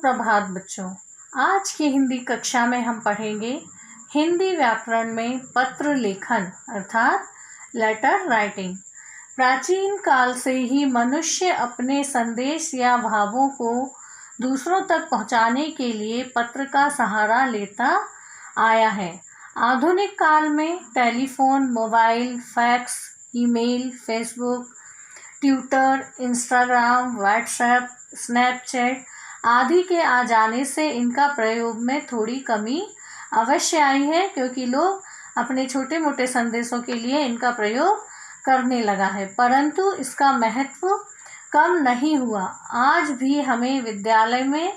सुप्रभात बच्चों। आज की हिंदी कक्षा में हम पढ़ेंगे हिंदी व्याकरण में पत्र लेखन अर्थात लेटर राइटिंग। प्राचीन काल से ही मनुष्य अपने संदेश या भावों को दूसरों तक पहुंचाने के लिए पत्र का सहारा लेता आया है। आधुनिक काल में telephone, mobile, fax, email, Facebook, Twitter, Instagram, WhatsApp, Snapchat आदि के आ जाने से इनका प्रयोग में थोड़ी कमी अवश्य आई है, क्योंकि लोग अपने छोटे मोटे संदेशों के लिए इनका प्रयोग करने लगा है, परंतु इसका महत्व कम नहीं हुआ। आज भी हमें विद्यालय में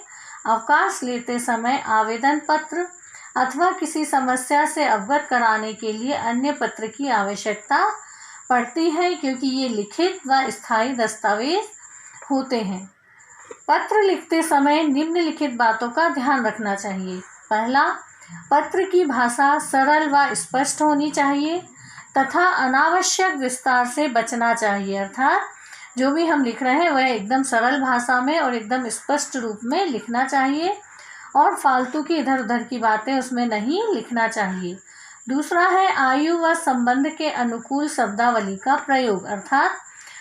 अवकाश लेते समय आवेदन पत्र अथवा किसी समस्या से अवगत कराने के लिए अन्य पत्र की आवश्यकता पड़ती है, क्योंकि ये लिखित व स्थायी दस्तावेज होते हैं। पत्र लिखते समय निम्नलिखित बातों का ध्यान रखना चाहिए। पहला, पत्र की भाषा सरल व स्पष्ट होनी चाहिए तथा अनावश्यक विस्तार से बचना चाहिए, अर्थात जो भी हम लिख रहे हैं वह एकदम सरल भाषा में और एकदम स्पष्ट रूप में लिखना चाहिए और फालतू की इधर उधर की बातें उसमें नहीं लिखना चाहिए। दूसरा है आयु व संबंध के अनुकूल शब्दावली का प्रयोग, अर्थात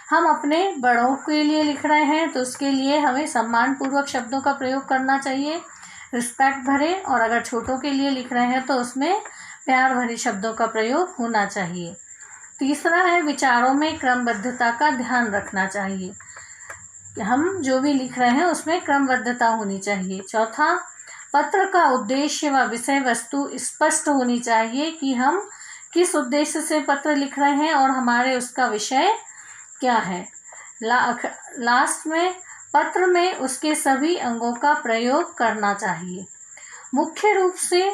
हम अपने बड़ों के लिए लिख रहे हैं तो उसके लिए हमें सम्मानपूर्वक शब्दों का प्रयोग करना चाहिए, रिस्पेक्ट भरे, और अगर छोटों के लिए लिख रहे हैं तो उसमें प्यार भरे शब्दों का प्रयोग होना चाहिए। तीसरा है विचारों में क्रमबद्धता का ध्यान रखना चाहिए, हम जो भी लिख रहे हैं उसमें क्रमबद्धता होनी चाहिए। चौथा, पत्र का उद्देश्य व विषय वस्तु स्पष्ट होनी चाहिए कि हम किस उद्देश्य से पत्र लिख रहे हैं और हमारे उसका विषय क्या है। लास्ट में पत्र में उसके सभी अंगों का प्रयोग करना चाहिए। मुख्य रूप से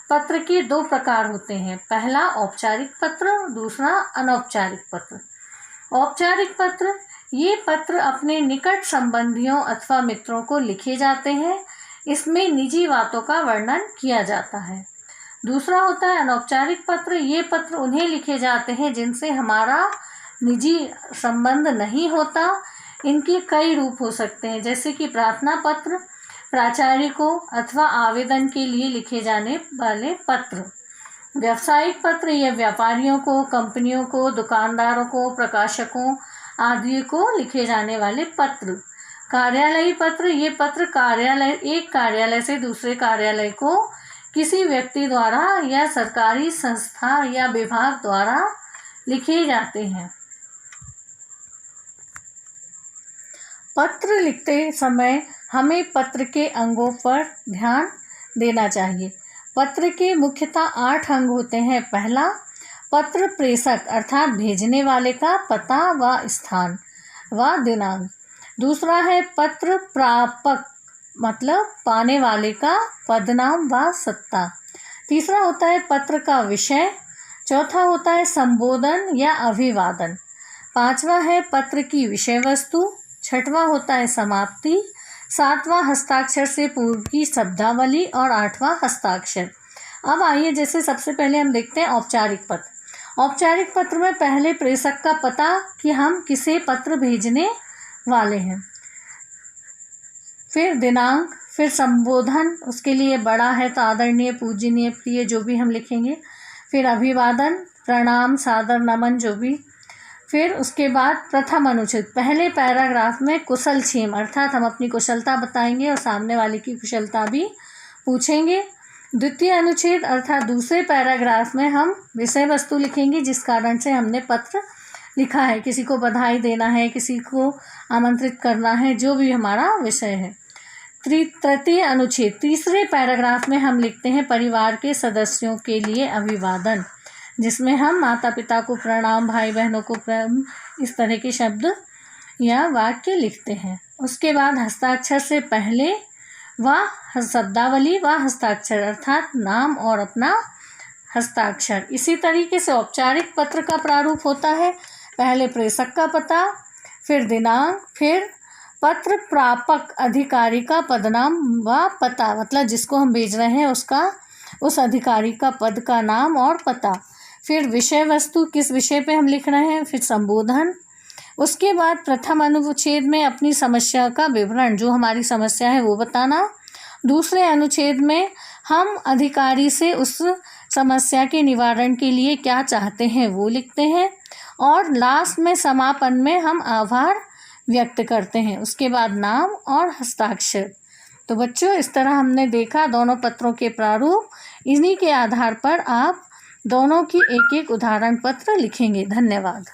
पत्र के दो प्रकार होते हैं, पहला औपचारिक पत्र, दूसरा अनौपचारिक पत्र। औपचारिक पत्र, ये पत्र अपने निकट संबंधियों अथवा मित्रों को लिखे जाते हैं, इसमें निजी बातों का वर्णन किया जाता है। दूसरा होता है अनौपचारिक पत्र, ये पत्र उन्हें लिखे जाते हैं जिनसे हमारा निजी संबंध नहीं होता। इनके कई रूप हो सकते हैं, जैसे कि प्रार्थना पत्र, प्राचार्य को अथवा आवेदन के लिए लिखे जाने वाले पत्र। व्यावसायिक पत्र, ये व्यापारियों को, कंपनियों को, दुकानदारों को, प्रकाशकों आदि को लिखे जाने वाले पत्र। कार्यालयी पत्र, ये पत्र एक कार्यालय से दूसरे कार्यालय को किसी व्यक्ति द्वारा या सरकारी संस्था या विभाग द्वारा लिखे जाते हैं। पत्र लिखते समय हमें पत्र के अंगों पर ध्यान देना चाहिए। पत्र के मुख्यतः 8 अंग होते हैं। पहला, पत्र प्रेषक अर्थात भेजने वाले का पता व स्थान व दिनांक। दूसरा है पत्र प्रापक मतलब पाने वाले का पदनाम व सत्ता। तीसरा होता है पत्र का विषय। चौथा होता है संबोधन या अभिवादन। पांचवा है पत्र की विषय वस्तु। छठवां होता है समाप्ति। सातवां हस्ताक्षर से पूर्व की शब्दावली और आठवां हस्ताक्षर। अब आइए, जैसे सबसे पहले हम देखते हैं औपचारिक पत्र। औपचारिक पत्र में पहले प्रेषक का पता कि हम किसे पत्र भेजने वाले हैं, फिर दिनांक, फिर संबोधन, उसके लिए बड़ा है तो आदरणीय, पूजनीय, प्रिय जो भी हम लिखेंगे, फिर अभिवादन, प्रणाम, सादर, नमन जो भी। फिर उसके बाद प्रथम अनुच्छेद, पहले पैराग्राफ में कुशल क्षेम अर्थात हम अपनी कुशलता बताएंगे और सामने वाले की कुशलता भी पूछेंगे। द्वितीय अनुच्छेद अर्थात दूसरे पैराग्राफ में हम विषय वस्तु लिखेंगे, जिस कारण से हमने पत्र लिखा है, किसी को बधाई देना है, किसी को आमंत्रित करना है, जो भी हमारा विषय है। तृतीय अनुच्छेद, तीसरे पैराग्राफ में हम लिखते हैं परिवार के सदस्यों के लिए अभिवादन, जिसमें हम माता पिता को प्रणाम, भाई बहनों को प्रणाम, इस तरह के शब्द या वाक्य लिखते हैं। उसके बाद हस्ताक्षर से पहले व शब्दावली व हस्ताक्षर अर्थात नाम और अपना हस्ताक्षर। इसी तरीके से औपचारिक पत्र का प्रारूप होता है, पहले प्रेषक का पता, फिर दिनांक, फिर पत्र प्रापक अधिकारी का पदनाम व पता, मतलब जिसको हम भेज रहे हैं उसका, उस अधिकारी का पद का नाम और पता, फिर विषय वस्तु, किस विषय पे हम लिख रहे हैं, फिर संबोधन, उसके बाद प्रथम अनुच्छेद में अपनी समस्या का विवरण, जो हमारी समस्या है वो बताना, दूसरे अनुच्छेद में हम अधिकारी से उस समस्या के निवारण के लिए क्या चाहते हैं वो लिखते हैं, और लास्ट में समापन में हम आभार व्यक्त करते हैं। उसके बाद नाम और हस्ताक्षर। तो बच्चों, इस तरह हमने देखा दोनों पत्रों के प्रारूप। इन्हीं के आधार पर आप दोनों की एक एक उदाहरण पत्र लिखेंगे। धन्यवाद।